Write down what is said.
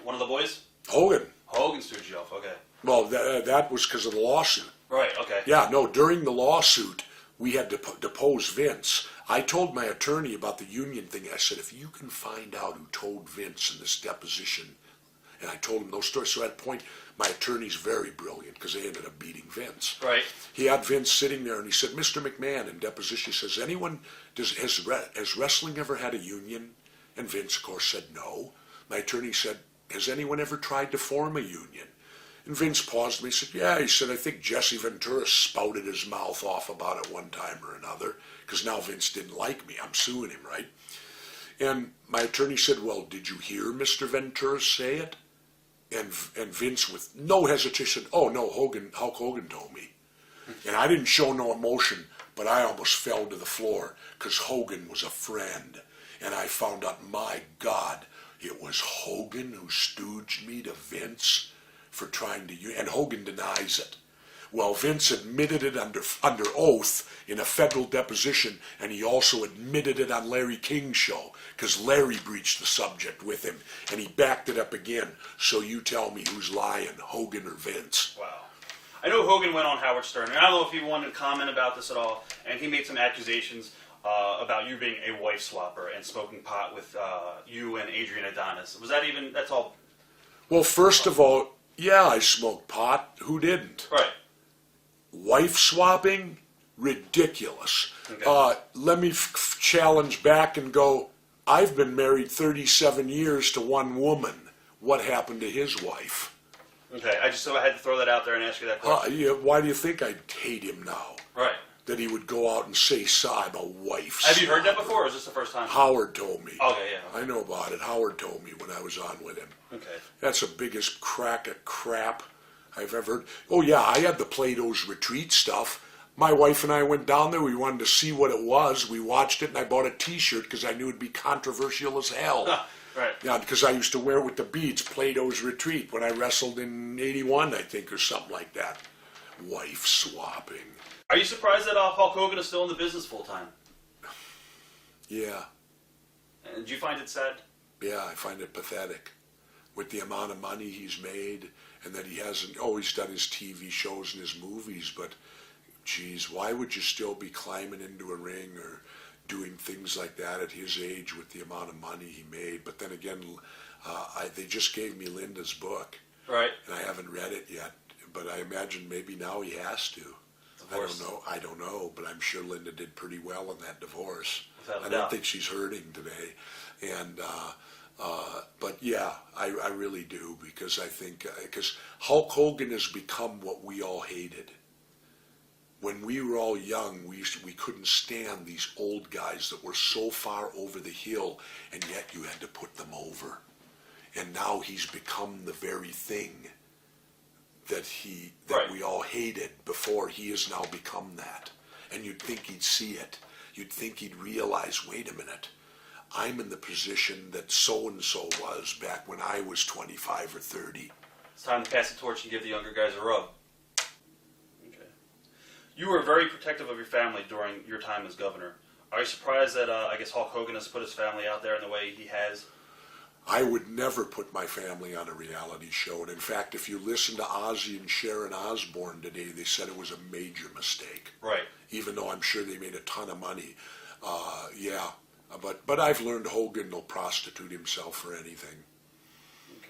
One of the boys? Hogan. Hogan sued you off, okay. Well, that was because of the lawsuit. Right, okay. Yeah, no, during the lawsuit, we had to depose Vince. I told my attorney about the union thing. I said, if you can find out who told Vince in this deposition, and I told him those stories. So at that point, my attorney's very brilliant because they ended up beating Vince. Right. He had Vince sitting there and he said, Mr. McMahon, in deposition, he says, has wrestling ever had a union? And Vince, of course, said no. My attorney said, has anyone ever tried to form a union? And Vince paused and he said, yeah. He said, I think Jesse Ventura spouted his mouth off about it one time or another because now Vince didn't like me. I'm suing him, right? And my attorney said, well, did you hear Mr. Ventura say it? And Vince, with no hesitation, oh, no, Hulk Hogan told me. And I didn't show no emotion, but I almost fell to the floor because Hogan was a friend. And I found out, my God, it was Hogan who stooged me to Vince for trying to, and Hogan denies it. Well, Vince admitted it under oath in a federal deposition, and he also admitted it on Larry King's show, because Larry breached the subject with him, and he backed it up again. So you tell me who's lying, Hogan or Vince? Wow. I know Hogan went on Howard Stern, and I don't know if he wanted to comment about this at all, and he made some accusations about you being a wife swapper and smoking pot with you and Adrian Adonis. Was that even, that's all? Well, first of all, yeah, I smoked pot. Who didn't? Right. Wife swapping? Ridiculous. Okay. Let me challenge back and go, I've been married 37 years to one woman. What happened to his wife? Okay, I had to throw that out there and ask you that question. Yeah, why do you think I hate him now? Right. That he would go out and say, I'm a wife. Have you heard that before, or is this the first time? Howard told me. Okay, yeah. I know about it. Howard told me when I was on with him. Okay. That's the biggest crack of crap I've ever heard. Oh, yeah, I had the Plato's Retreat stuff. My wife and I went down there. We wanted to see what it was. We watched it, and I bought a T-shirt because I knew it'd be controversial as hell. Right. Yeah, because I used to wear it with the beads, Plato's Retreat, when I wrestled in 81, I think, or something like that. Wife swapping. Are you surprised that Hulk Hogan is still in the business full time? Yeah. And do you find it sad? Yeah, I find it pathetic. With the amount of money he's made, and that he hasn't always done his TV shows and his movies, but, geez, why would you still be climbing into a ring or doing things like that at his age with the amount of money he made? But then again, they just gave me Linda's book. Right. And I haven't read it yet, but I imagine maybe now he has to. I don't know, but I'm sure Linda did pretty well in that divorce. I don't think she's hurting today. And, but yeah, I really do, because I think, because Hulk Hogan has become what we all hated. When we were all young, we couldn't stand these old guys that were so far over the hill, and yet you had to put them over. And now he's become the very thing that we all hated before. He has now become that. And you'd think he'd see it. You'd think he'd realize, wait a minute, I'm in the position that so-and-so was back when I was 25 or 30. It's time to pass the torch and give the younger guys a rub. Okay. You were very protective of your family during your time as governor. Are you surprised that, I guess, Hulk Hogan has put his family out there in the way he has? I would never put my family on a reality show. And in fact, if you listen to Ozzy and Sharon Osbourne today, they said it was a major mistake. Right. Even though I'm sure they made a ton of money. Yeah. But I've learned Hogan will prostitute himself for anything.